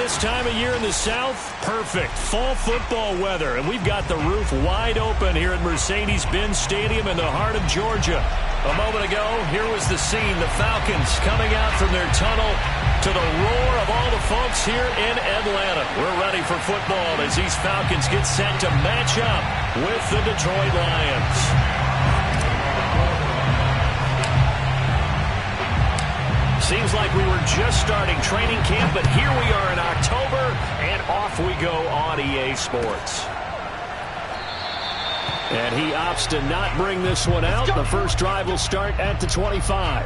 This time of year in the South, perfect fall football weather. And we've got the roof wide open here at Mercedes-Benz Stadium in the heart of Georgia. A moment ago, here was the scene. The Falcons coming out from their tunnel to the roar of all the folks here in Atlanta. We're ready for football as these Falcons get set to match up with the Detroit Lions. Seems like we were just starting training camp, but here we are in October, and off we go on EA Sports. And he opts to not bring this one out. The first drive will start at the 25.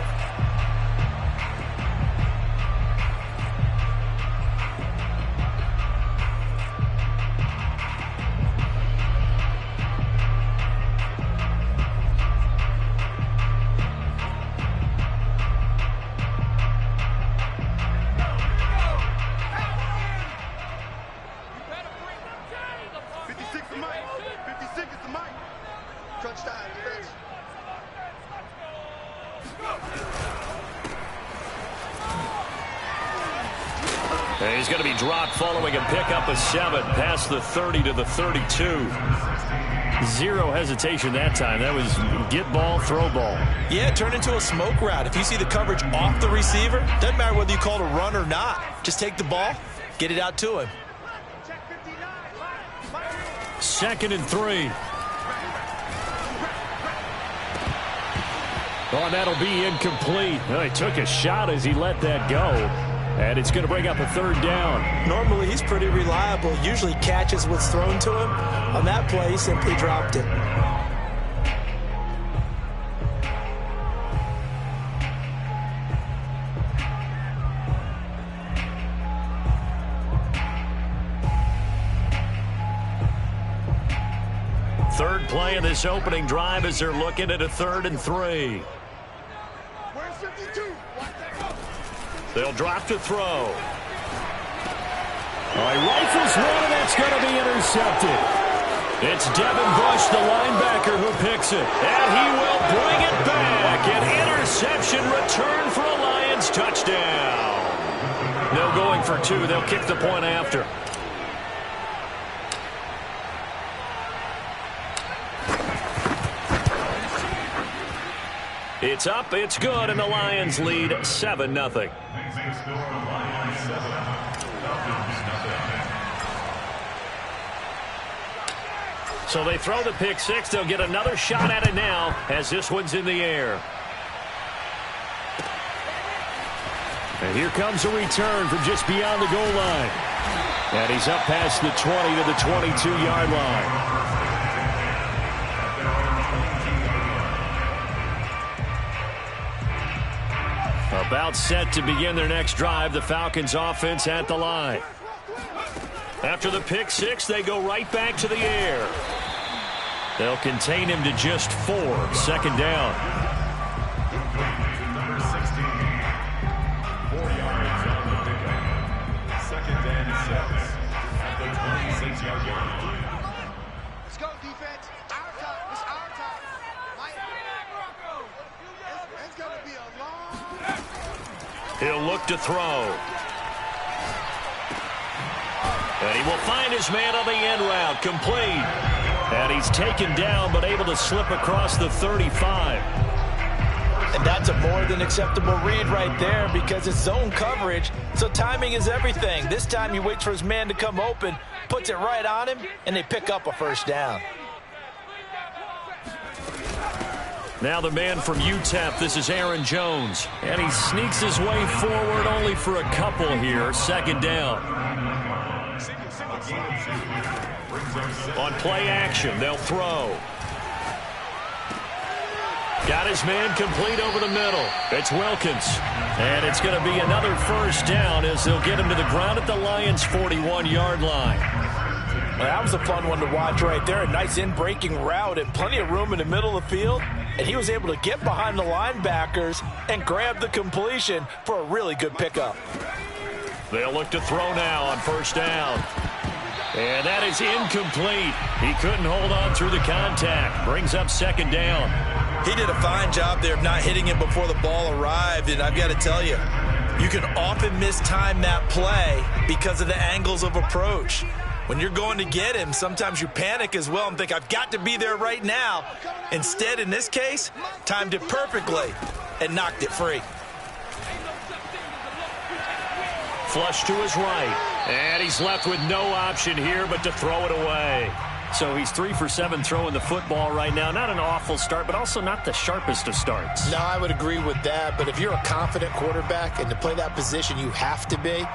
And he's going to be dropped following a pickup of 7 past the 30 to the 32. Zero hesitation that time. That was get ball, throw ball. Yeah, it turned into a smoke route. If you see the coverage off the receiver, doesn't matter whether you call it a run or not. Just take the ball, get it out to him. 2nd and 3. Oh, and that'll be incomplete. Well, he took a shot as he let that go. And it's going to bring up a 3rd down. Normally, he's pretty reliable. Usually catches what's thrown to him. On that play, he simply dropped it. Third play of this opening drive as they're looking at a 3rd and 3. Where's 52? They'll drop to throw. All right, rifles one, and that's going to be intercepted. It's Devin Bush, the linebacker, who picks it. And he will bring it back. An interception return for a Lions touchdown. No going for 2. They'll kick the point after. It's up, it's good, and the Lions lead 7-0. So they throw the pick 6. They'll get another shot at it now as this one's in the air. And here comes a return from just beyond the goal line. And he's up past the 20 to the 22-yard line. About set to begin their next drive. The Falcons offense at the line. After the pick 6, they go right back to the air. They'll contain him to just 4. 2nd down. Number 16. 4 yards on the pickup. 2nd and 6 at the 26-yard line. Let's go, defense. Our time. It's our time. It's going to be a long... He'll look to throw. And he will find his man on the end route. Complete. And he's taken down, but able to slip across the 35. And that's a more than acceptable read right there because it's zone coverage, so timing is everything. This time he waits for his man to come open, puts it right on him, and they pick up a 1st down. Now the man from UTEP, this is Aaron Jones. And he sneaks his way forward only for a couple here. 2nd down. On play action, they'll throw. Got his man complete over the middle. It's Wilkins. And it's going to be another 1st down as they'll get him to the ground at the Lions' 41-yard line. Well, that was a fun one to watch right there. A nice in-breaking route and plenty of room in the middle of the field. And he was able to get behind the linebackers and grab the completion for a really good pickup. They'll look to throw now on 1st down. And that is incomplete. He couldn't hold on through the contact. Brings up 2nd down. He did a fine job there of not hitting him before the ball arrived. And I've got to tell you, You can often mistime that play because of the angles of approach. When you're going to get him, sometimes you panic as well and think, I've got to be there right now. Instead, in this case, timed it perfectly and knocked it free. Flush to his right. And he's left with no option here but to throw it away. So he's 3 for 7 throwing the football right now. Not an awful start, but also not the sharpest of starts. No, I would agree with that. But if you're a confident quarterback and to play that position, you have to be.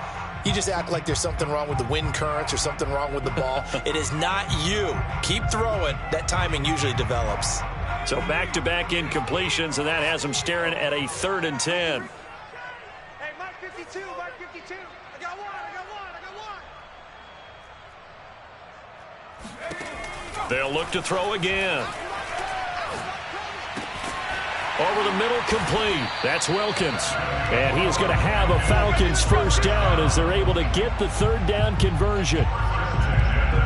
You just act like there's something wrong with the wind currents or something wrong with the ball. It is not you. Keep throwing. That timing usually develops. So back-to-back incompletions, and that has him staring at a 3rd and 10. Hey, Mark 52, Mark 52. I got one. They'll look to throw again. Over the middle, complete. That's Wilkins. And he is going to have a Falcons first down as they're able to get the 3rd down conversion.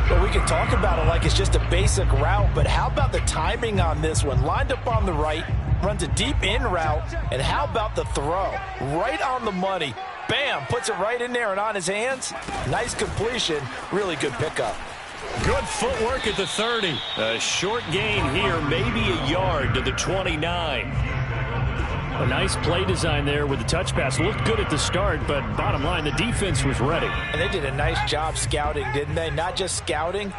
Well, we can talk about it like it's just a basic route, but how about the timing on this one? Lined up on the right, runs a deep in route, and how about the throw? Right on the money. Bam, puts it right in there and on his hands. Nice completion, really good pickup. Good footwork at the 30. A short gain here, maybe a yard to the 29. A nice play design there with the touch pass. Looked good at the start, but bottom line, the defense was ready. And they did a nice job scouting, didn't they? Not just scouting,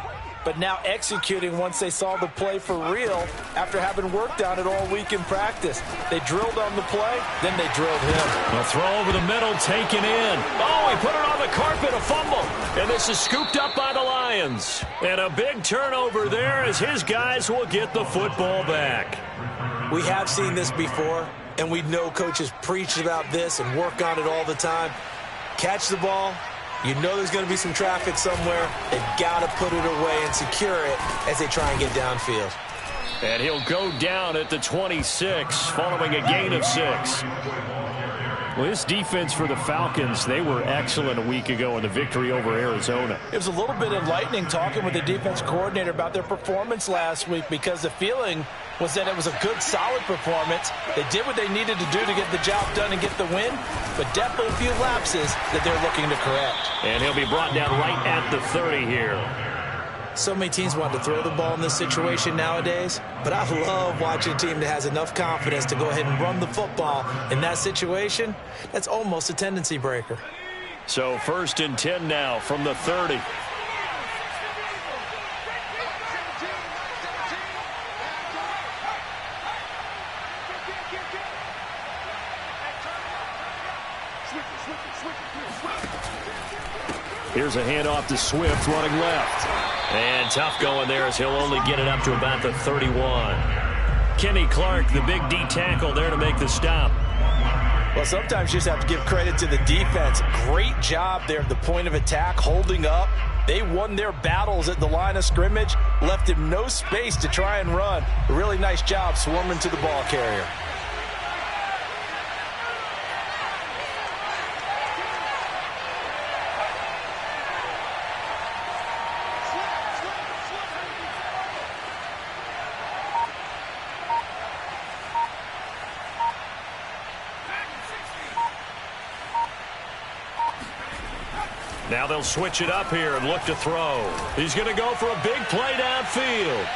but now executing once they saw the play for real after having worked on it all week in practice. They drilled on the play, then they drilled him. A throw over the middle, taken in. Oh, he put it on the carpet, a fumble. And this is scooped up by the Lions. And a big turnover there as his guys will get the football back. We have seen this before, and we know coaches preach about this and work on it all the time. Catch the ball. You know there's going to be some traffic somewhere. They've got to put it away and secure it as they try and get downfield. And he'll go down at the 26 following a gain of 6. Well, this defense for the Falcons, they were excellent a week ago in the victory over Arizona. It was a little bit enlightening talking with the defense coordinator about their performance last week because the feeling was that it was a good, solid performance. They did what they needed to do to get the job done and get the win, but definitely a few lapses that they're looking to correct. And he'll be brought down right at the 30 here. So many teams want to throw the ball in this situation nowadays, but I love watching a team that has enough confidence to go ahead and run the football. In that situation, that's almost a tendency breaker. So 1st and 10 now from the 30. Here's a handoff to Swift running left. And tough going there as he'll only get it up to about the 31. Kenny Clark, the big D tackle there to make the stop. Well, sometimes you just have to give credit to the defense. Great job there at the point of attack, holding up. They won their battles at the line of scrimmage, left him no space to try and run. A really nice job swarming to the ball carrier. Now they'll switch it up here and look to throw. He's going to go for a big play downfield.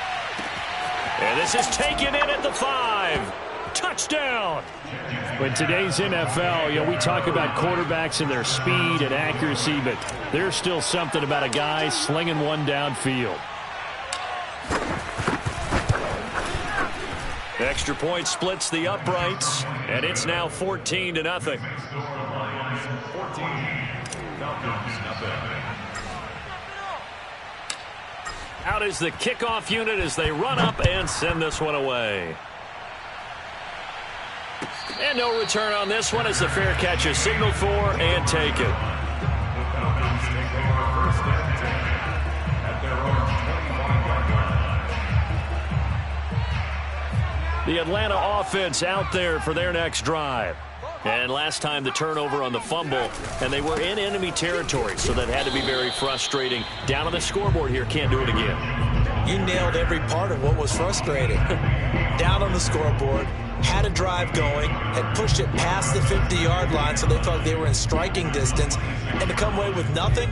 And this is taken in at the 5. Touchdown. In today's NFL, we talk about quarterbacks and their speed and accuracy, but there's still something about a guy slinging one downfield. Extra point splits the uprights, and it's now 14-0. Out is the kickoff unit as they run up and send this one away. And no return on this one as the fair catch is signaled for and taken. The Atlanta offense out there for their next drive. And last time the turnover on the fumble, and they were in enemy territory, so that had to be very frustrating. Down on the scoreboard here, can't do it again. You nailed every part of what was frustrating. Down on the scoreboard, had a drive going, had pushed it past the 50-yard line so they felt they were in striking distance, and to come away with nothing,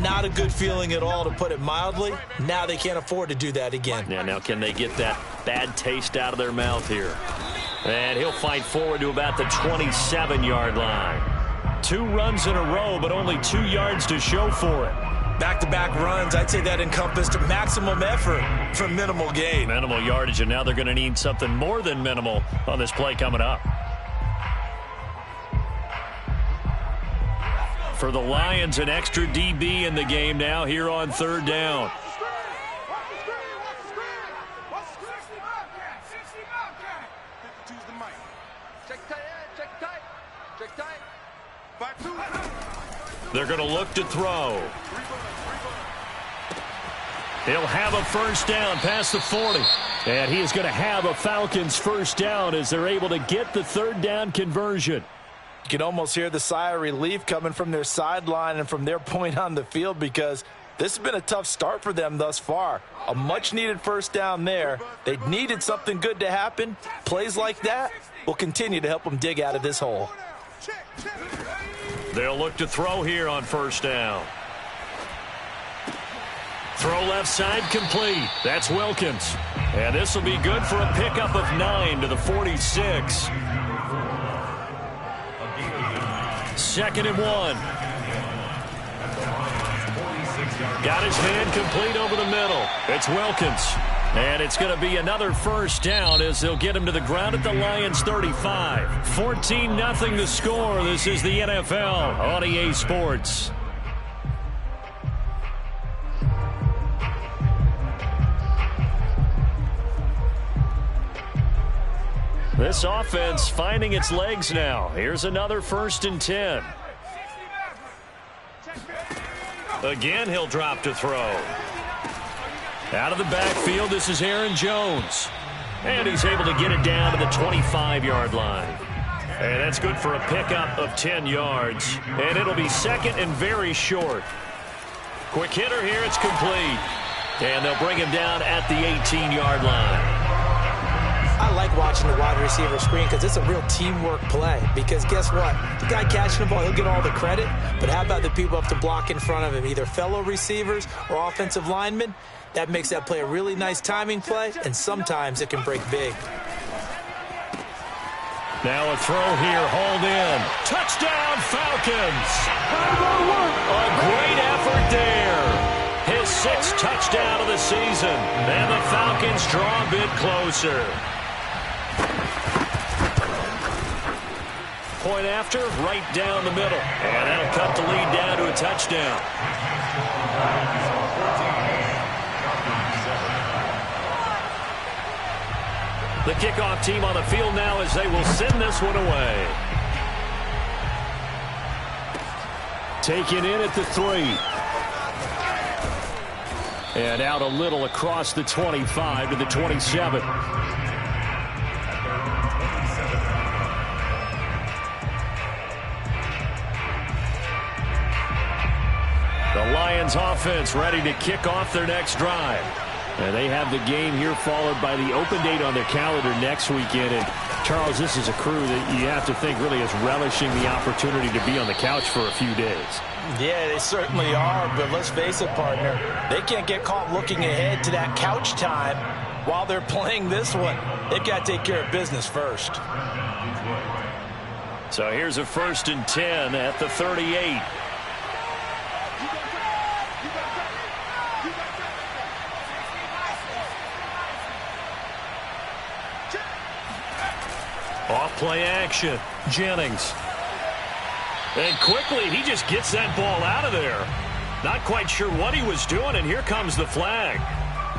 not a good feeling at all, to put it mildly. Now they can't afford to do that again. Yeah, now can they get that bad taste out of their mouth here? And he'll fight forward to about the 27-yard line. 2 runs in a row, but only 2 yards to show for it. Back-to-back runs, I'd say that encompassed maximum effort for minimal gain. Minimal yardage, and now they're going to need something more than minimal on this play coming up. For the Lions, an extra DB in the game now here on 3rd down. They're going to look to throw. He'll have a first down past the 40. And he is going to have a Falcons first down as they're able to get the 3rd down conversion. You can almost hear the sigh of relief coming from their sideline and from their point on the field, because this has been a tough start for them thus far. A much-needed first down there. They needed something good to happen. Plays like that will continue to help them dig out of this hole. They'll look to throw here on first down. Throw left side complete. That's Wilkins. And this will be good for a pickup of 9 to the 46. 2nd and 1. Got his man complete over the middle. It's Wilkins. And it's going to be another first down as they'll get him to the ground at the Lions 35. 14-0 the score. This is the NFL on EA Sports. This offense finding its legs now. Here's another 1st and 10. Again, he'll drop to throw. Out of the backfield, this is Aaron Jones. And he's able to get it down to the 25-yard line. And that's good for a pickup of 10 yards. And it'll be 2nd and very short. Quick hitter here, it's complete. And they'll bring him down at the 18-yard line. I like watching the wide receiver screen because it's a real teamwork play. Because guess what? The guy catching the ball, he'll get all the credit. But how about the people up to block in front of him, either fellow receivers or offensive linemen? That makes that play a really nice timing play, and sometimes it can break big. Now a throw here, hauled in. Touchdown, Falcons! A great effort there. His 6th touchdown of the season. And the Falcons draw a bit closer. Point after, right down the middle. And that'll cut the lead down to a touchdown. The kickoff team on the field now as they will send this one away. Taken in at the 3. And out a little across the 25 to the 27. The Lions offense ready to kick off their next drive. And they have the game here followed by the open date on their calendar next weekend. And, Charles, this is a crew that you have to think really is relishing the opportunity to be on the couch for a few days. Yeah, they certainly are, but let's face it, partner. They can't get caught looking ahead to that couch time while they're playing this one. They've got to take care of business first. So here's a 1st and 10 at the 38. Off play action. Jennings. And quickly, he just gets that ball out of there. Not quite sure what he was doing, and here comes the flag.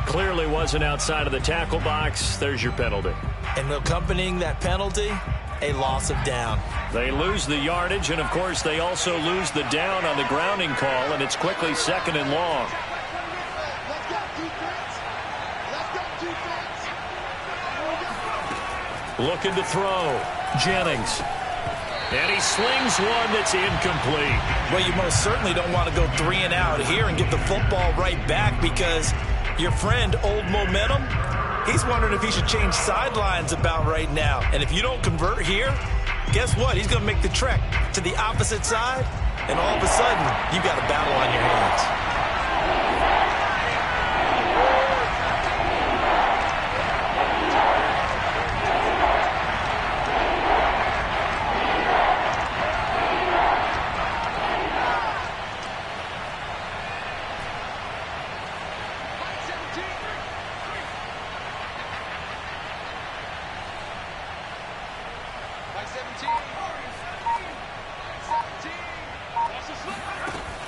Clearly wasn't outside of the tackle box. There's your penalty. And accompanying that penalty, a loss of down. They lose the yardage, and, of course, they also lose the down on the grounding call, and it's quickly 2nd and long. Looking to throw. Jennings. And he slings one that's incomplete. Well, you most certainly don't want to go 3 and out here and give the football right back, because your friend, Old Momentum, He's wondering if he should change sidelines about right now. And if you don't convert here, guess what? He's going to make the trek to the opposite side, and all of a sudden, you've got a battle on your hands.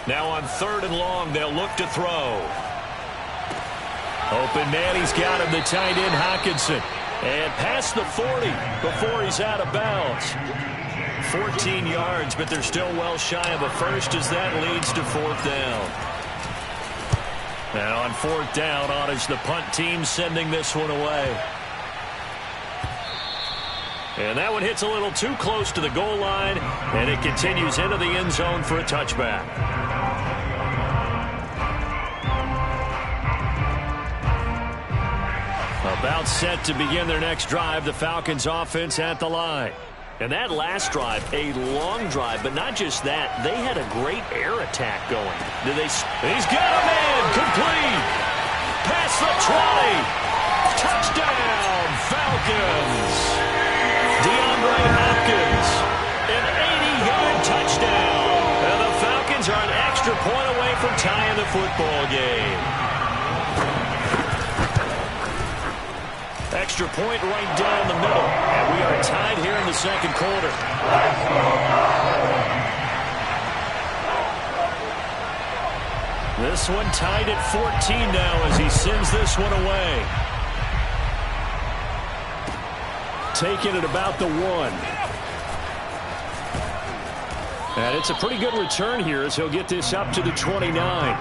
Now on 3rd and long, they'll look to throw. Open man, he's got him, the tight end, Hockenson. And past the 40 before he's out of bounds. 14 yards, but they're still well shy of a first as that leads to 4th down. And on 4th down, honors the punt team, sending this one away. And that one hits a little too close to the goal line, and it continues into the end zone for a touchback. About set to begin their next drive, the Falcons offense at the line. And that last drive, a long drive, but not just that. They had a great air attack going. He's got a man, complete. Past the 20. Touchdown, Falcons. DeAndre Hopkins, an 80-yard touchdown. And the Falcons are an extra point away from tying the football game. Extra point right down the middle. And we are tied here in the second quarter. This one tied at 14 now as he sends this one away. Taking it about the 1. And it's a pretty good return here as he'll get this up to the 29.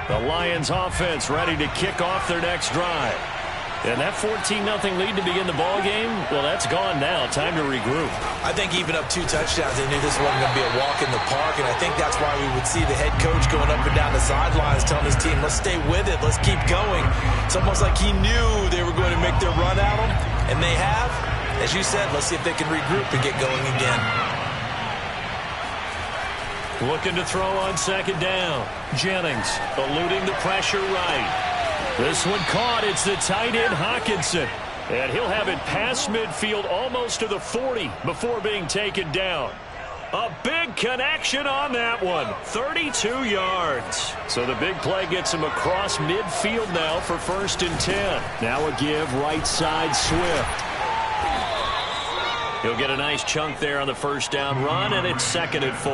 The Lions offense ready to kick off their next drive. And that 14-0 lead to begin the ball game, well, that's gone now. Time to regroup. I think even up 2 touchdowns, they knew this wasn't going to be a walk in the park, and I think that's why we would see the head coach going up and down the sidelines telling his team, let's stay with it, let's keep going. It's almost like he knew they were going to make their run at him, and they have. As you said, let's see if they can regroup and get going again. Looking to throw on 2nd down. Jennings eluding the pressure right. This one caught. It's the tight end, Hockenson. And he'll have it past midfield almost to the 40 before being taken down. A big connection on that one. 32 yards. So the big play gets him across midfield now for 1st and 10. Now a give right side Swift. He'll get a nice chunk there on the 1st down run, and it's 2nd and 4.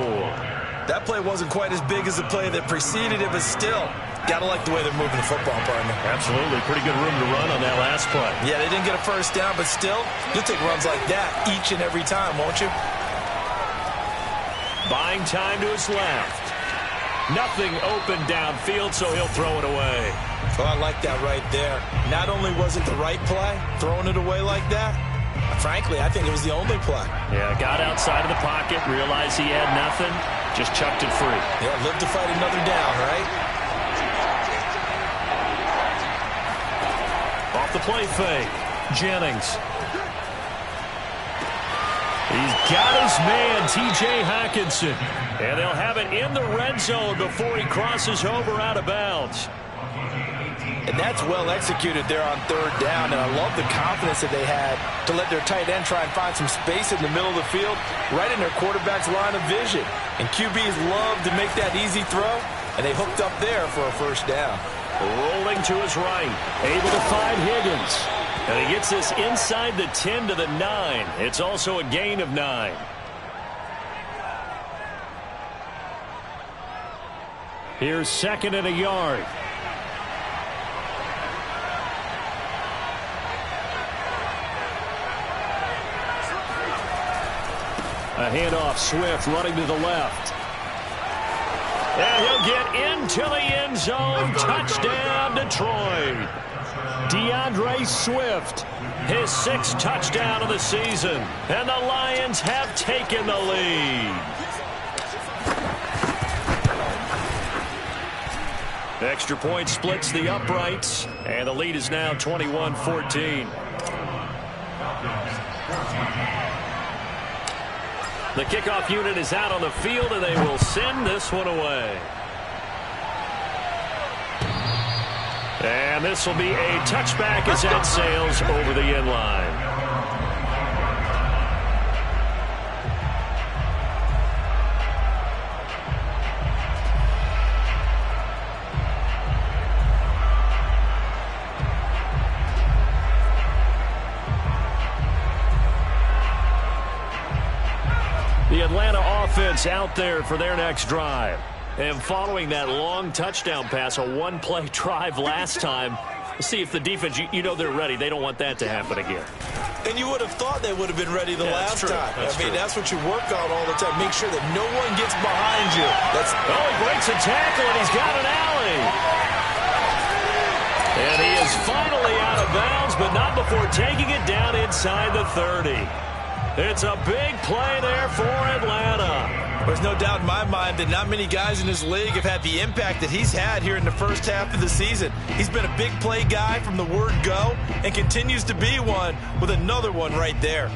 That play wasn't quite as big as the play that preceded it, but still, got to like the way they're moving the football, partner. Absolutely. Pretty good room to run on that last play. Yeah, they didn't get a 1st down, but still, you'll take runs like that each and every time, won't you? Buying time to his left. Nothing open downfield, so he'll throw it away. Oh, I like that right there. Not only was it the right play, throwing it away like that, frankly, I think it was the only play. Yeah, got outside of the pocket, realized he had nothing, just chucked it free. Yeah, live to fight another down, right? Off the play fake. Jennings. He's got his man, T.J. Hockenson. And they'll have it in the red zone before he crosses over out of bounds. And that's well executed there on 3rd down. And I love the confidence that they had to let their tight end try and find some space in the middle of the field, right in their quarterback's line of vision. And QBs love to make that easy throw, and they hooked up there for a 1st down. Rolling to his right, able to find Higgins. And he gets this inside the 10 to the 9. It's also a gain of 9. Here's 2nd and a yard. A handoff, Swift running to the left. And he'll get into the end zone. Touchdown, Detroit. DeAndre Swift, his 6th touchdown of the season. And the Lions have taken the lead. Extra point splits the uprights, and the lead is now 21-14. The kickoff unit is out on the field, and they will send this one away. And this will be a touchback as that sails over the end line. The Atlanta offense out there for their next drive. And following that long touchdown pass, a one-play drive last time, let's see if the defense, you know they're ready. They don't want that to happen again. And you would have thought they would have been ready the last time. That's what you work on all the time. Make sure that no one gets behind you. He breaks a tackle, and he's got an alley. And he is finally out of bounds, but not before taking it down inside the 30. It's a big play there for Atlanta. There's no doubt in my mind that not many guys in this league have had the impact that he's had here in the first half of the season. He's been a big play guy from the word go and continues to be one with another one right there.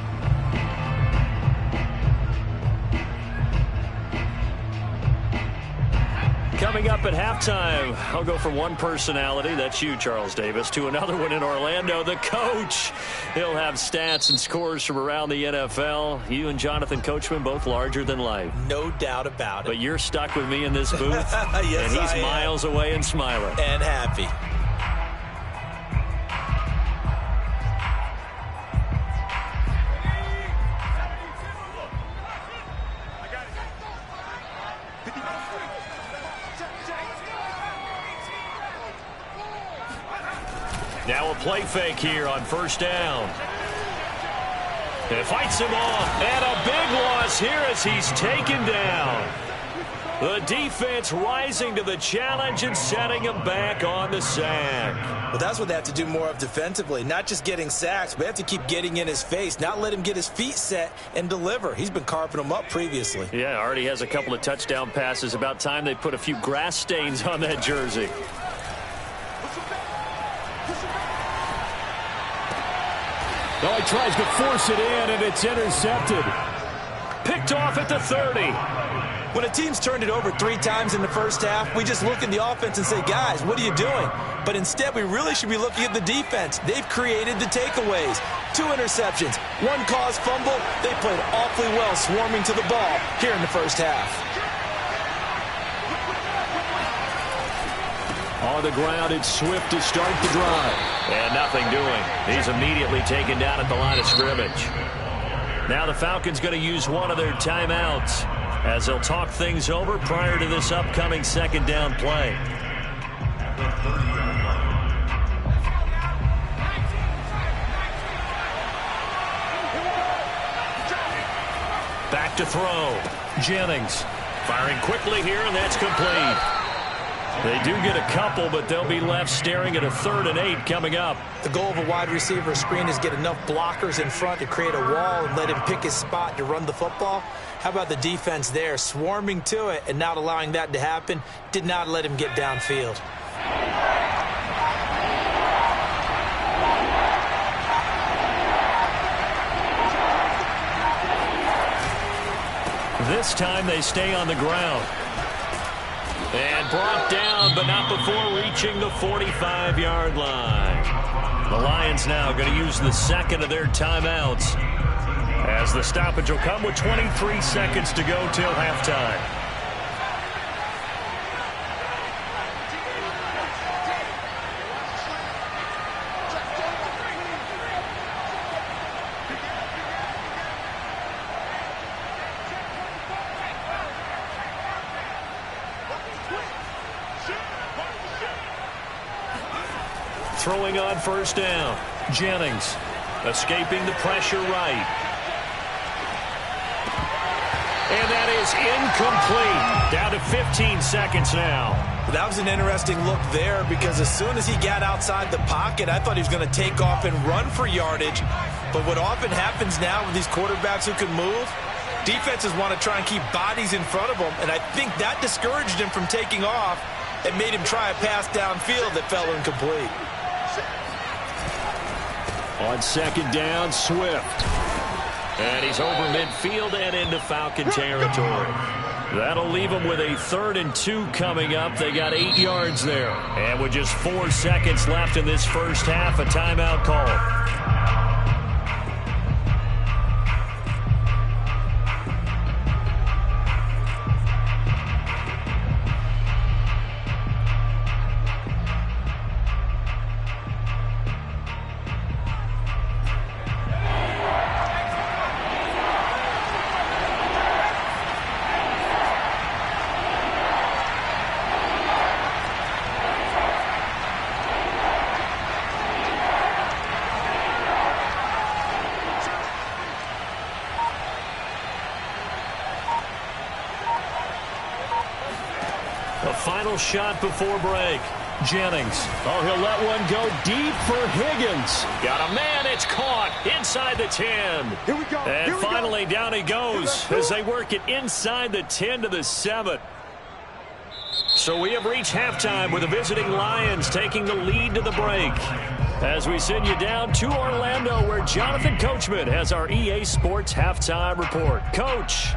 Coming up at halftime, I'll go from one personality, that's you, Charles Davis, to another one in Orlando, the coach. He'll have stats and scores from around the NFL. You and Jonathan Coachman, both larger than life. No doubt about it. But you're stuck with me in this booth, yes, and he's miles away and smiling. And happy. Now a play fake here on first down. It fights him off, and a big loss here as he's taken down. The defense rising to the challenge and setting him back on the sack. Well, that's what they have to do more of defensively, not just getting sacks, but have to keep getting in his face, not let him get his feet set and deliver. He's been carving them up previously. Yeah, already has a couple of touchdown passes. About time they put a few grass stains on that jersey. Oh, he tries to force it in, and it's intercepted. Picked off at the 30. When a team's turned it over 3 times in the first half, we just look at the offense and say, guys, what are you doing? But instead, we really should be looking at the defense. They've created the takeaways. 2 interceptions, 1 caused fumble. They played awfully well swarming to the ball here in the first half. On the ground, it's Swift to start the drive. And nothing doing. He's immediately taken down at the line of scrimmage. Now the Falcons going to use one of their timeouts as they'll talk things over prior to this upcoming second down play. Back to throw. Jennings firing quickly here, and that's complete. They do get a couple, but they'll be left staring at a 3rd and 8 coming up. The goal of a wide receiver screen is get enough blockers in front to create a wall and let him pick his spot to run the football. How about the defense there, swarming to it and not allowing that to happen? Did not let him get downfield. This time they stay on the ground. And brought down, but not before reaching the 45-yard line. The Lions now going to use the second of their timeouts, as the stoppage will come with 23 seconds to go till halftime. Throwing on first down. Jennings escaping the pressure right. And that is incomplete. Down to 15 seconds now. That was an interesting look there because as soon as he got outside the pocket, I thought he was going to take off and run for yardage. But what often happens now with these quarterbacks who can move, defenses want to try and keep bodies in front of them, and I think that discouraged him from taking off and made him try a pass downfield that fell incomplete. On second down, Swift. And he's over midfield and into Falcon territory. That'll leave them with a 3rd and 2 coming up. They got 8 yards there. And with just 4 seconds left in this first half, a timeout call. A final shot before break. Jennings. Oh, he'll let one go deep for Higgins. Got a man. It's caught inside the 10. Here we go. And finally down he goes as they work it inside the 10 to the 7. So we have reached halftime with the visiting Lions taking the lead to the break. As we send you down to Orlando where Jonathan Coachman has our EA Sports halftime report. Coach.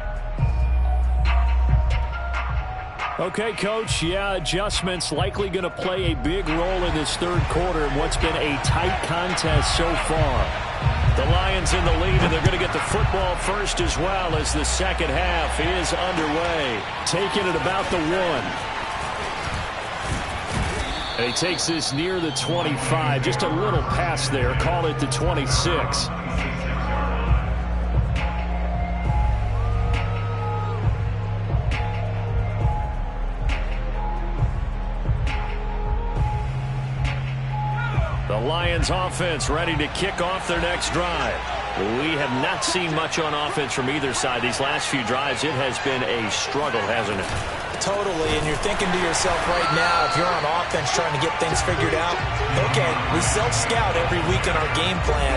Okay, Coach, yeah, adjustments likely going to play a big role in this third quarter in what's been a tight contest so far. The Lions in the lead, and they're going to get the football first as well as the second half is underway. Taking it about the 1. And he takes this near the 25. Just a little pass there. Call it the 26. The Lions offense ready to kick off their next drive. We have not seen much on offense from either side these last few drives. It has been a struggle, hasn't it? Totally, and you're thinking to yourself right now, if you're on offense trying to get things figured out, okay, we self-scout every week in our game plan.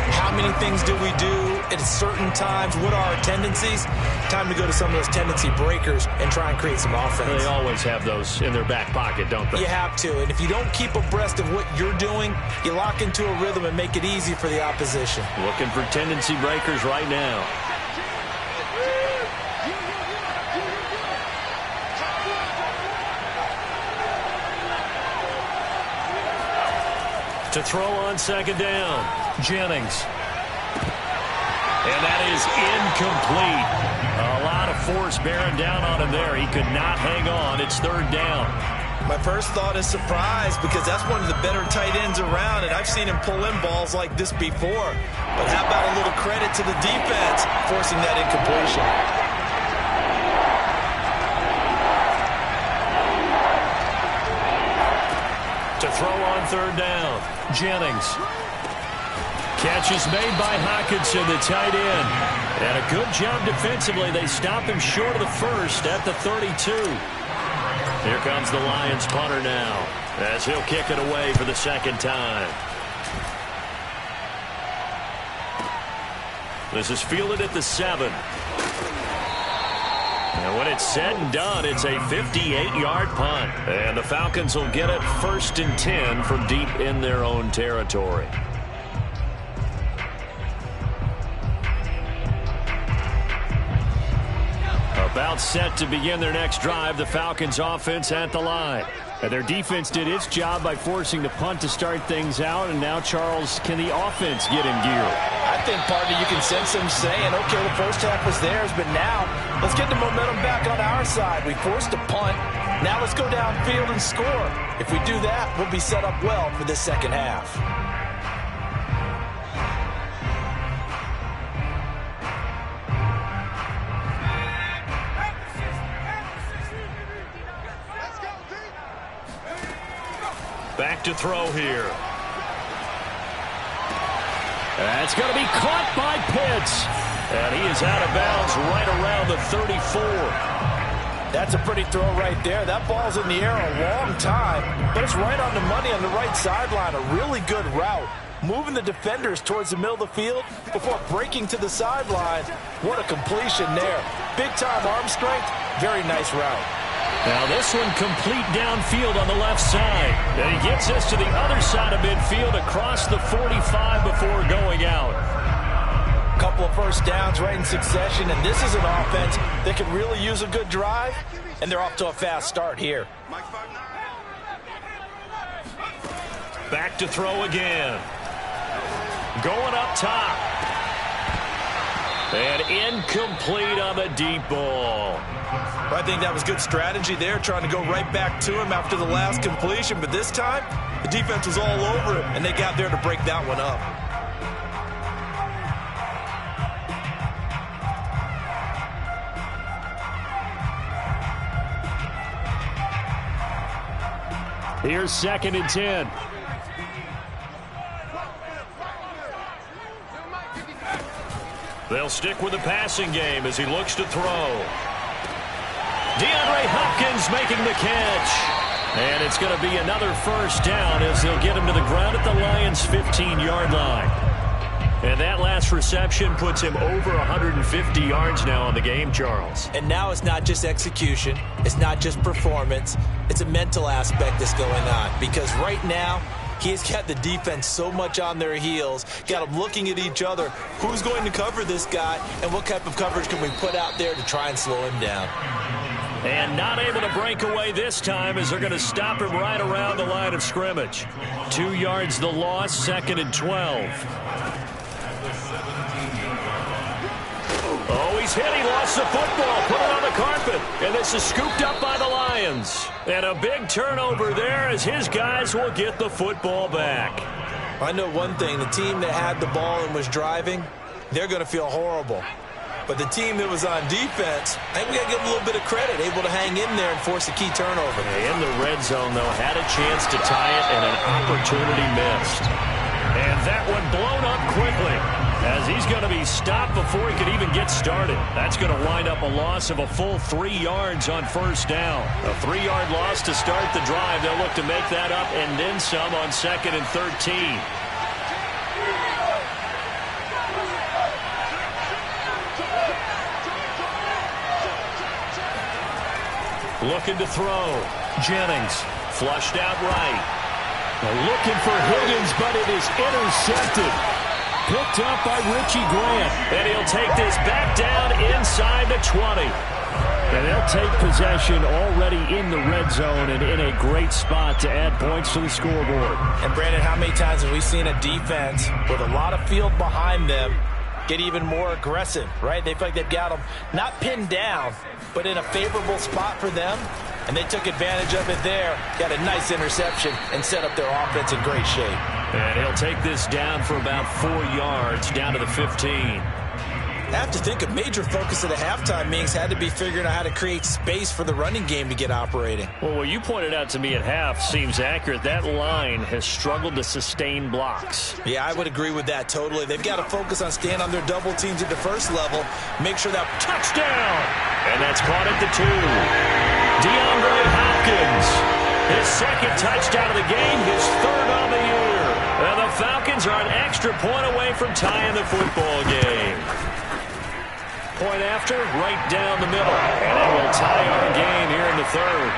How many things do we do at certain times? What are our tendencies? Time to go to some of those tendency breakers and try and create some offense. They always have those in their back pocket, don't they? You have to, and if you don't keep abreast of what you're doing, you lock into a rhythm and make it easy for the opposition. Looking for tendency breakers right now. To throw on second down, Jennings. And that is incomplete. A lot of force bearing down on him there. He could not hang on. It's third down. My first thought is surprise because that's one of the better tight ends around, and I've seen him pull in balls like this before. But how about a little credit to the defense forcing that incompletion? To throw on third down, Jennings. Catch is made by Hockenson, the tight end. And a good job defensively. They stop him short of the first at the 32. Here comes the Lions punter now as he'll kick it away for the second time. This is fielded at the 7. And when it's said and done, it's a 58-yard punt. And the Falcons will get it 1st and 10 from deep in their own territory. About set to begin their next drive, the Falcons offense at the line. And their defense did its job by forcing the punt to start things out. And now, Charles, can the offense get in gear? I think, partner, you can sense them saying, okay, the first half was theirs, but now let's get the momentum back on our side. We forced a punt. Now let's go downfield and score. If we do that, we'll be set up well for this second half. Back to throw here. That's going to be caught by Pitts. And he is out of bounds right around the 34. That's a pretty throw right there. That ball's in the air a long time, but it's right on the money on the right sideline. A really good route. Moving the defenders towards the middle of the field before breaking to the sideline. What a completion there. Big-time arm strength. Very nice route. Now this one complete downfield on the left side. And he gets us to the other side of midfield across the 45 before going out. Couple of first downs right in succession, and this is an offense that could really use a good drive, and they're off to a fast start here. Back to throw again. Going up top. And incomplete on the deep ball. Well, I think that was good strategy there, trying to go right back to him after the last completion, but this time the defense was all over him, and they got there to break that one up. Here's 2nd and 10. They'll stick with the passing game as he looks to throw. DeAndre Hopkins making the catch. And it's going to be another first down as they'll get him to the ground at the Lions' 15-yard line. And that last reception puts him over 150 yards now on the game, Charles. And now it's not just execution. It's not just performance. It's a mental aspect that's going on. Because right now, he has got the defense so much on their heels, got them looking at each other. Who's going to cover this guy, and what type of coverage can we put out there to try and slow him down? And not able to break away this time as they're going to stop him right around the line of scrimmage. 2 yards the loss, 2nd and 12. Oh, he's hit. He lost the football. Put it on the carpet. And this is scooped up by the Lions. And a big turnover there as his guys will get the football back. I know one thing. The team that had the ball and was driving, they're going to feel horrible. But the team that was on defense, I think we got to give them a little bit of credit, able to hang in there and force a key turnover. In the red zone, though, had a chance to tie it and an opportunity missed. And that one blown up quickly as he's going to be stopped before he could even get started. That's going to wind up a loss of a full 3 yards on first down. A 3-yard loss to start the drive. They'll look to make that up and then some on 2nd and 13. Looking to throw. Jennings flushed out right. Looking for Higgins, but it is intercepted. Picked up by Richie Grant. And he'll take this back down inside the 20. And they'll take possession already in the red zone and in a great spot to add points to the scoreboard. And Brandon, how many times have we seen a defense with a lot of field behind them get even more aggressive, right? They feel like they've got them not pinned down, but in a favorable spot for them, and they took advantage of it there, got a nice interception, and set up their offense in great shape. And he'll take this down for about 4 yards, down to the 15. I have to think a major focus of the halftime meetings had to be figuring out how to create space for the running game to get operating. Well, what you pointed out to me at half seems accurate. That line has struggled to sustain blocks. Yeah, I would agree with that totally. They've got to focus on staying on their double teams at the first level, make sure that touchdown. And that's caught at the 2. DeAndre Hopkins, his 2nd touchdown of the game, his 3rd on the year. And the Falcons are an extra point away from tying the football game. Point after, right down the middle. And it will tie our game here in the 3rd.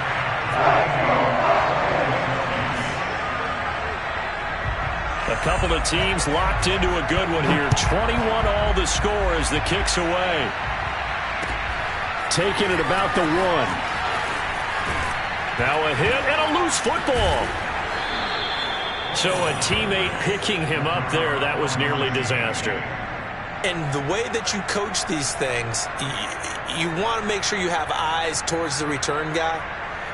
A couple of teams locked into a good one here. 21 all the score as the kick's away. Taking it about the 1. Now a hit and a loose football. So a teammate picking him up there, that was nearly disaster. And the way that you coach these things, you want to make sure you have eyes towards the return guy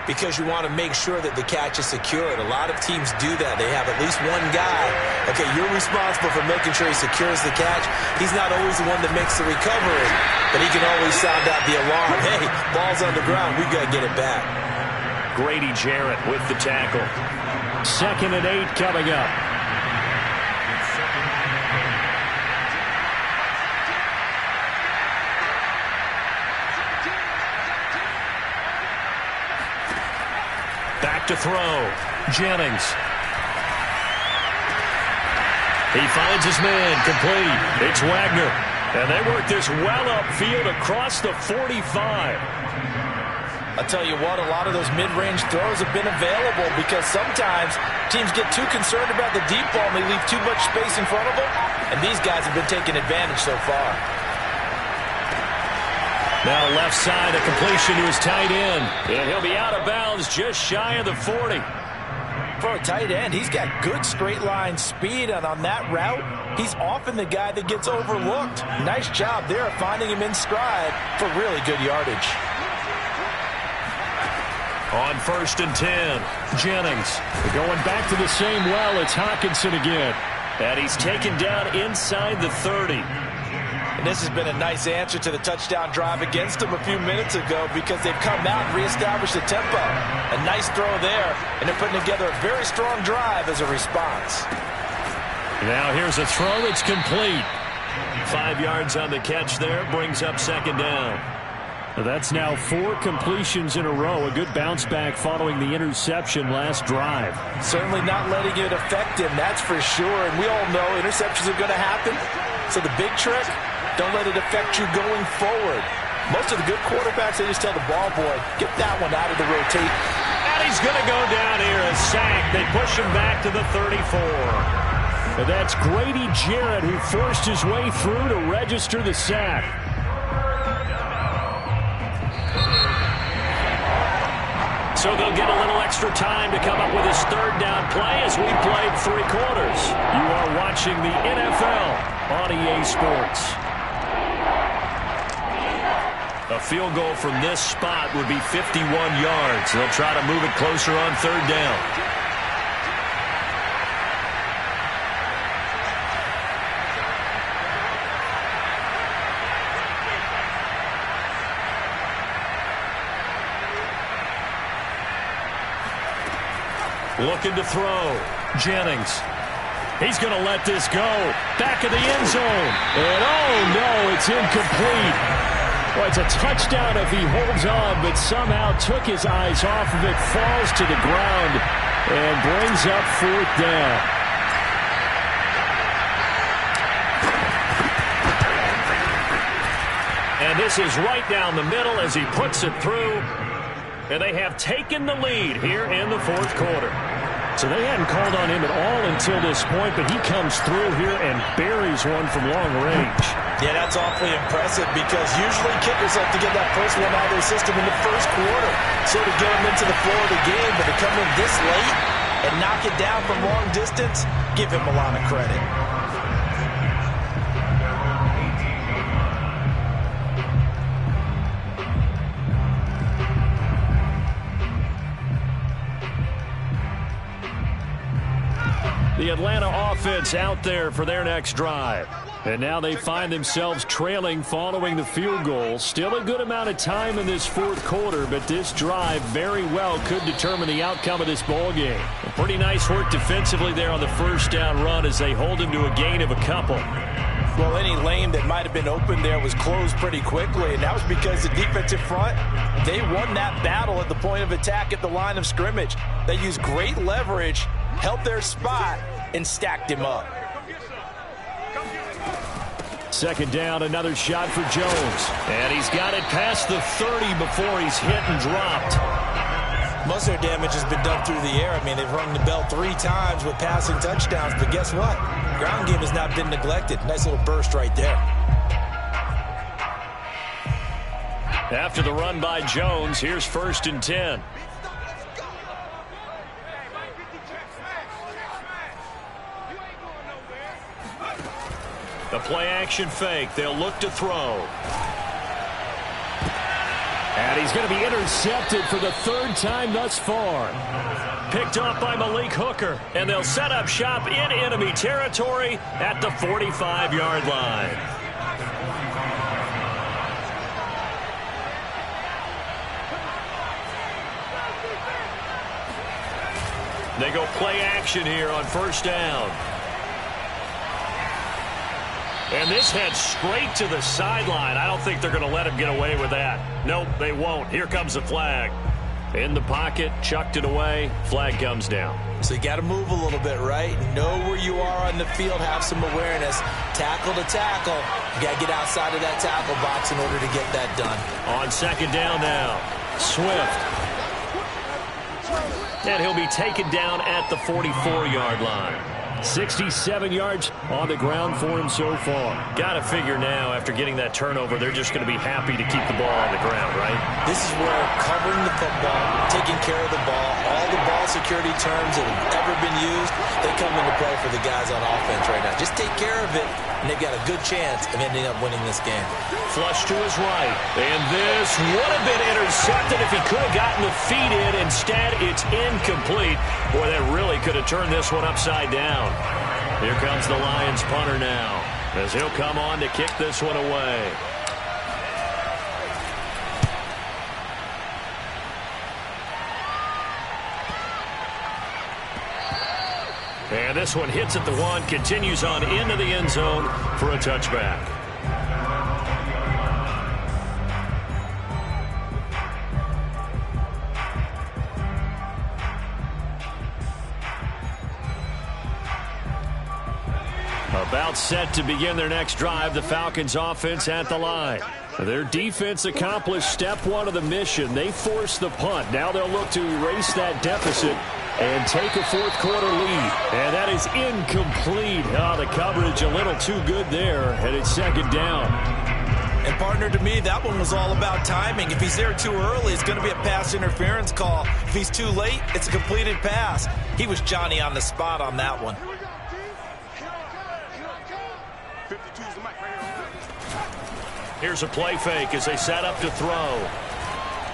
because you want to make sure that the catch is secured. A lot of teams do that. They have at least one guy. Okay, you're responsible for making sure he secures the catch. He's not always the one that makes the recovery, but he can always sound out the alarm. Hey, ball's on the ground. We've got to get it back. Grady Jarrett with the tackle. 2nd and 8 coming up. back to throw. Jennings. He finds his man, complete. It's Wagner. And they work this well upfield across the 45. I'll tell you what, a lot of those mid-range throws have been available because sometimes teams get too concerned about the deep ball and they leave too much space in front of them. And these guys have been taking advantage so far. Now left side, a completion to his tight end. And he'll be out of bounds just shy of the 40. For a tight end, he's got good straight line speed, and on that route, he's often the guy that gets overlooked. Nice job there of finding him in stride for really good yardage. On 1st and 10, Jennings. Going back to the same well, it's Hockenson again. And he's taken down inside the 30. And this has been a nice answer to the touchdown drive against them a few minutes ago because they've come out and reestablished the tempo. A nice throw there, and they're putting together a very strong drive as a response. Now here's a throw that's complete. 5 yards on the catch there, brings up 2nd down. That's now 4 completions in a row. A good bounce back following the interception last drive. Certainly not letting it affect him, that's for sure. And we all know interceptions are going to happen. So the big trick, don't let it affect you going forward. Most of the good quarterbacks, they just tell the ball boy, get that one out of the rotate. And he's going to go down here, a sack. They push him back to the 34. And that's Grady Jarrett who forced his way through to register the sack. So they'll get a little extra time to come up with his 3rd down play as we played 3 quarters. You are watching the NFL on EA Sports. A field goal from this spot would be 51 yards. They'll try to move it closer on 3rd down. Looking to throw. Jennings. He's going to let this go. Back of the end zone. And oh no, it's incomplete. Well, it's a touchdown if he holds on, but somehow took his eyes off of it, falls to the ground, and brings up 4th down. And this is right down the middle as he puts it through. And they have taken the lead here in the 4th quarter. So they hadn't called on him at all until this point, but he comes through here and buries one from long range. Yeah, that's awfully impressive because usually kickers like to get that first one out of their system in the 1st quarter. Sort of get them into the flow of the game, but to come in this late and knock it down from long distance, give him a lot of credit. The Atlanta offense out there for their next drive. And now they find themselves trailing following the field goal. Still a good amount of time in this 4th quarter, but this drive very well could determine the outcome of this ball game. Pretty nice work defensively there on the 1st down run as they hold him to a gain of a couple. Well, any lane that might have been open there was closed pretty quickly, and that was because the defensive front, they won that battle at the point of attack at the line of scrimmage. They used great leverage, held their spot, and stacked him up. 2nd down, another shot for Jones. And he's got it past the 30 before he's hit and dropped. Most of their damage has been done through the air. I mean, they've rung the bell 3 times with passing touchdowns, but guess what? Ground game has not been neglected. Nice little burst right there. After the run by Jones, here's 1st and 10. The play-action fake. They'll look to throw. And he's going to be intercepted for the 3rd time thus far. Picked off by Malik Hooker. And they'll set up shop in enemy territory at the 45-yard line. They go play action here on 1st down. And this heads straight to the sideline. I don't think they're going to let him get away with that. Nope, they won't. Here comes the flag. In the pocket, chucked it away, flag comes down. So you got to move a little bit, right? Know where you are on the field, have some awareness. Tackle to tackle. You got to get outside of that tackle box in order to get that done. On second down now, Swift. And he'll be taken down at the 44-yard line. 67 yards on the ground for him so far. Got to figure now, after getting that turnover, they're just going to be happy to keep the ball on the ground, right? This is where covering the football, taking care of the ball, all the ball security terms that have ever been used, they come into play for the guys on offense right now. Just take care of it, and they've got a good chance of ending up winning this game. Flush to his right. And this would have been intercepted if he could have gotten the feet in. Instead, it's incomplete. Boy, that really could have turned this one upside down. Here comes the Lions punter now, as he'll come on to kick this one away. And this one hits at the 1, continues on into the end zone for a touchback. About set to begin their next drive, the Falcons offense at the line. Their defense accomplished step 1 of the mission. They forced the punt. Now they'll look to erase that deficit and take a fourth quarter lead. And that is incomplete. Oh, the coverage a little too good there, and it's second down. And partner, to me, that one was all about timing. If he's there too early, it's going to be a pass interference call. If he's too late, it's a completed pass. He was Johnny on the spot on that one. Here's a play fake as they set up to throw.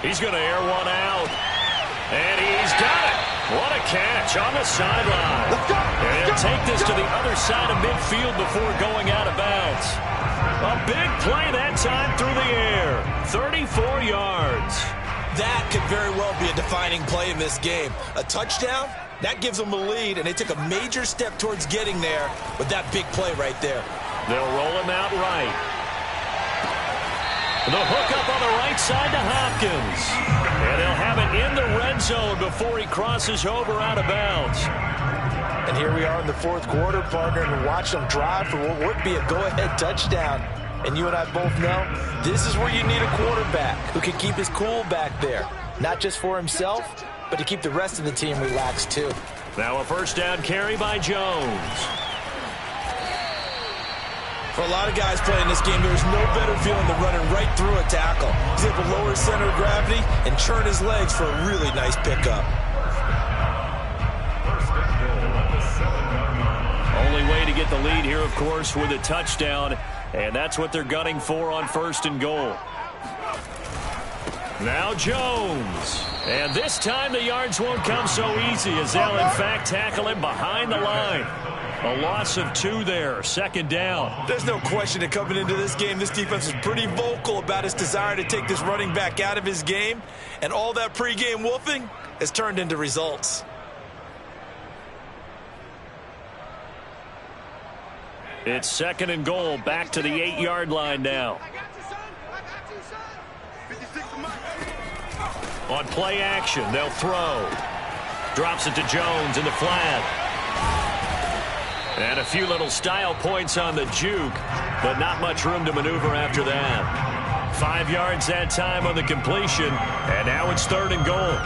He's going to air one out. And he's got it. What a catch on the sideline. And he'll take this to the other side of midfield before going out of bounds. A big play that time through the air. 34 yards. That could very well be a defining play in this game. A touchdown, that gives them a lead, and they took a major step towards getting there with that big play right there. They'll roll him out right. The hook up on the right side to Hopkins. And they'll have it in the red zone before he crosses over out of bounds. And here we are in the fourth quarter, partner, and watch them drive for what would be a go-ahead touchdown. And you and I both know this is where you need a quarterback who can keep his cool back there. Not just for himself, but to keep the rest of the team relaxed too. Now a first down carry by Jones. For a lot of guys playing this game, there's no better feeling than running right through a tackle. He's able to lower his center of gravity and churn his legs for a really nice pickup. Only way to get the lead here, of course, with a touchdown. And that's what they're gunning for on first and goal. Now Jones. And this time the yards won't come so easy as they'll, in fact, tackle him behind the line. A loss of 2 there, second down. There's no question that coming into this game, this defense was pretty vocal about its desire to take this running back out of his game. And all that pregame wolfing has turned into results. It's second and goal, back to the 8-yard line now. On play action, they'll throw. Drops it to Jones in the flat. And a few little style points on the juke, but not much room to maneuver after that. 5 yards that time on the completion, and now it's third and goal.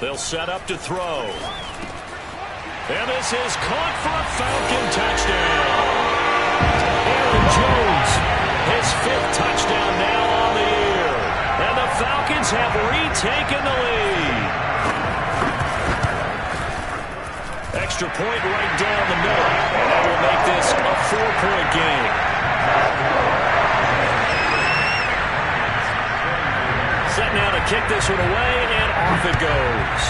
They'll set up to throw. And this is caught for a Falcon touchdown. Aaron Jones, his 5th touchdown now on the year. And the Falcons have retaken the lead. Extra point right down the middle. And that will make this a 4-point game. Set now to kick this one away, and off it goes.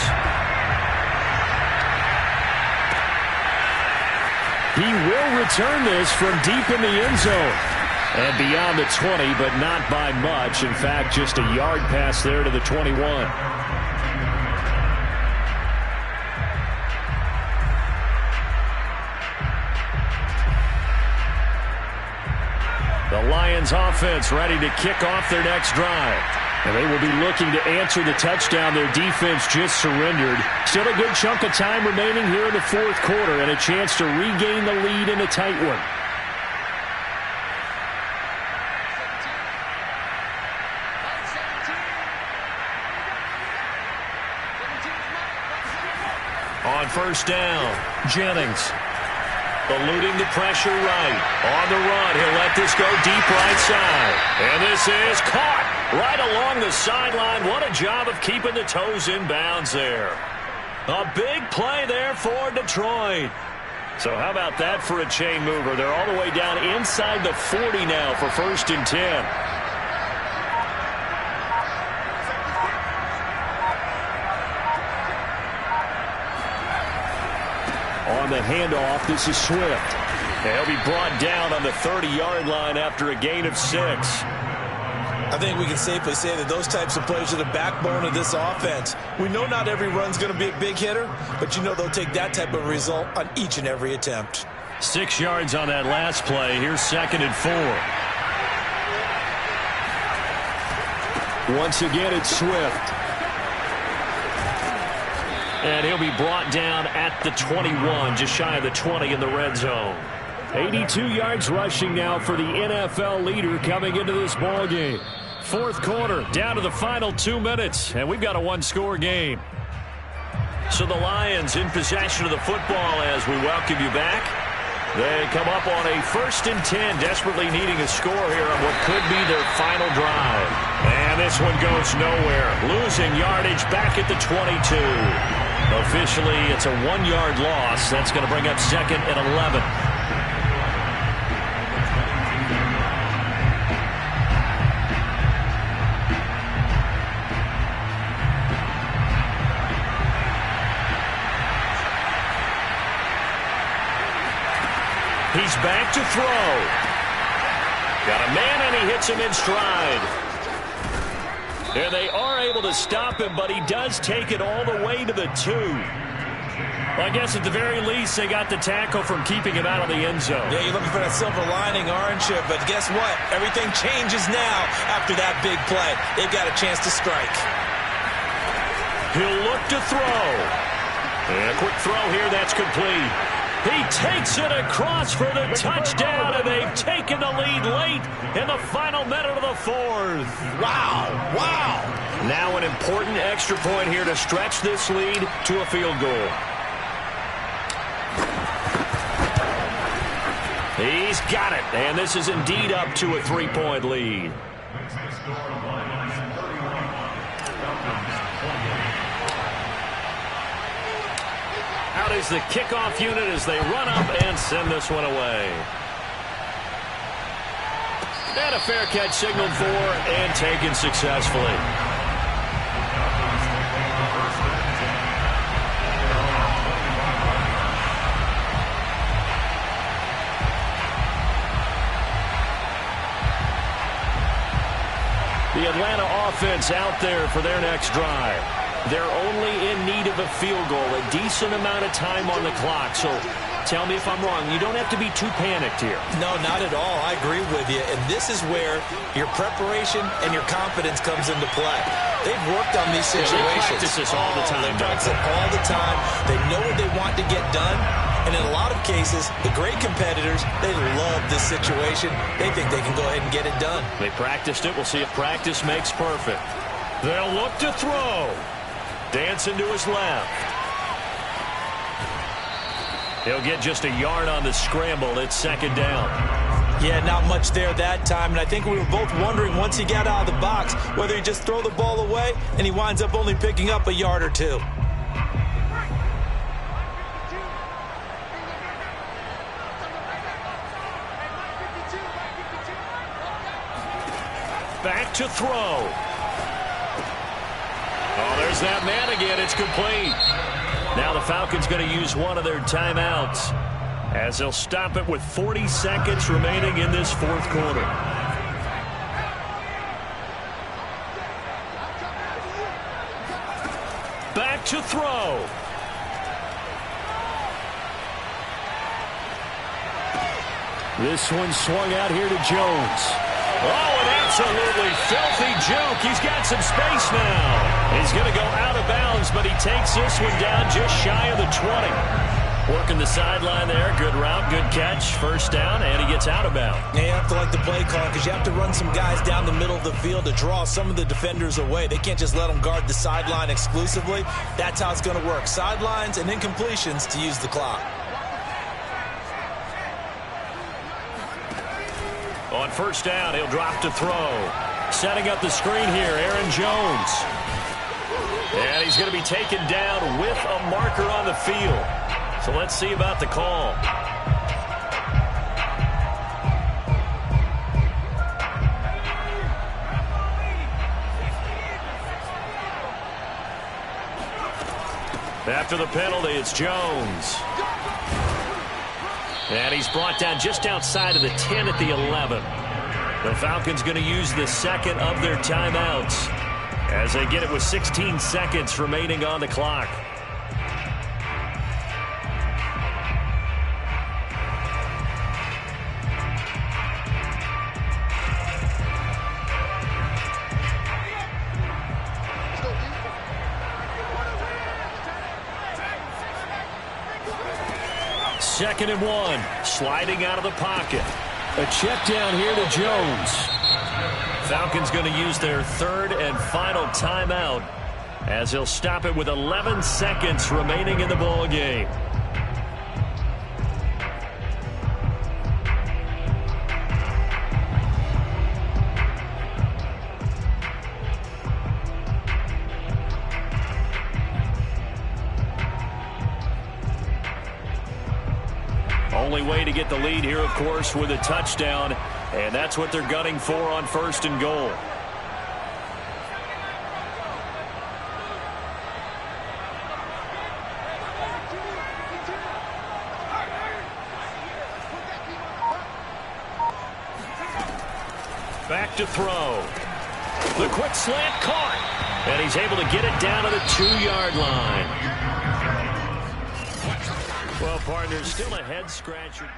He will return this from deep in the end zone. And beyond the 20, but not by much. In fact, just a yard pass there to the 21. The Lions offense ready to kick off their next drive. And they will be looking to answer the touchdown their defense just surrendered. Still a good chunk of time remaining here in the fourth quarter and a chance to regain the lead in a tight one. On first down, Jennings. Eluding the pressure right. On the run, he'll let this go deep right side. And this is caught right along the sideline. What a job of keeping the toes in bounds there. A big play there for Detroit. So how about that for a chain mover? They're all the way down inside the 40 now for 1st and 10. On the handoff, this is Swift. And he'll be brought down on the 30-yard line after a gain of 6. I think we can safely say that those types of plays are the backbone of this offense. We know not every run's going to be a big hitter, but you know they'll take that type of result on each and every attempt. 6 yards on that last play. Here's 2nd and 4. Once again, it's Swift. And he'll be brought down at the 21, just shy of the 20 in the red zone. 82 yards rushing now for the NFL leader coming into this ball game. Fourth quarter, down to the final 2 minutes, and we've got a one-score game. So the Lions in possession of the football as we welcome you back. They come up on a 1st and 10, desperately needing a score here on what could be their final drive. And this one goes nowhere. Losing yardage back at the 22. Officially, it's a 1-yard loss. That's going to bring up 2nd and 11. He's back to throw. Got a man, and he hits him in stride. And they are able to stop him, but he does take it all the way to the 2. Well, I guess at the very least, they got the tackle from keeping him out of the end zone. Yeah, you're looking for that silver lining, aren't you? But guess what? Everything changes now after that big play. They've got a chance to strike. He'll look to throw. And a quick throw here, that's complete. He takes it across for the touchdown, and they've taken the lead late in the final minute of the 4th. Wow, wow. Now an important extra point here to stretch this lead to a field goal. He's got it, and this is indeed up to a 3-point lead. Out is the kickoff unit as they run up and send this one away. And a fair catch signaled for and taken successfully. The Atlanta offense out there for their next drive. They're only in need of a field goal, a decent amount of time on the clock. So tell me if I'm wrong. You don't have to be too panicked here. No, not at all. I agree with you. And this is where your preparation and your confidence comes into play. They've worked on these situations. They practice this all the time. They practice it all the time. They know what they want to get done. And in a lot of cases, the great competitors, they love this situation. They think they can go ahead and get it done. They practiced it. We'll see if practice makes perfect. They'll look to throw. Dancing to his left. He'll get just a yard on the scramble. It's 2nd down. Yeah, not much there that time. And I think we were both wondering once he got out of the box whether he just throw the ball away and he winds up only picking up a yard or 2. Back to throw. Oh, there's that man again. It's complete. Now the Falcons going to use one of their timeouts. as they'll stop it with 40 seconds remaining in this fourth quarter. Back to throw. This one swung out here to Jones. Oh, an absolutely filthy juke. He's got some space now. He's going to go out of bounds, but he takes this one down just shy of the 20. Working the sideline there. Good route, good catch. First down, and he gets out of bounds. Yeah, you have to like the play call because you have to run some guys down the middle of the field to draw some of the defenders away. They can't just let them guard the sideline exclusively. That's how it's going to work. Sidelines and incompletions to use the clock. On first down, he'll drop to throw. Setting up the screen here, Aaron Jones. And he's going to be taken down with a marker on the field. So let's see about the call. After the penalty, it's Jones. And he's brought down just outside of the 10 at the 11. The Falcons going to use the second of their timeouts as they get it with 16 seconds remaining on the clock. Second and 1, sliding out of the pocket. A check down here to Jones. Falcons going to use their third and final timeout as he'll stop it with 11 seconds remaining in the ball game. Only way to get the lead here, of course, with a touchdown, and that's what they're gunning for on first and goal. Back to throw. The quick slant caught, and he's able to get it down to the 2-yard line. Well, partner, still a head-scratcher.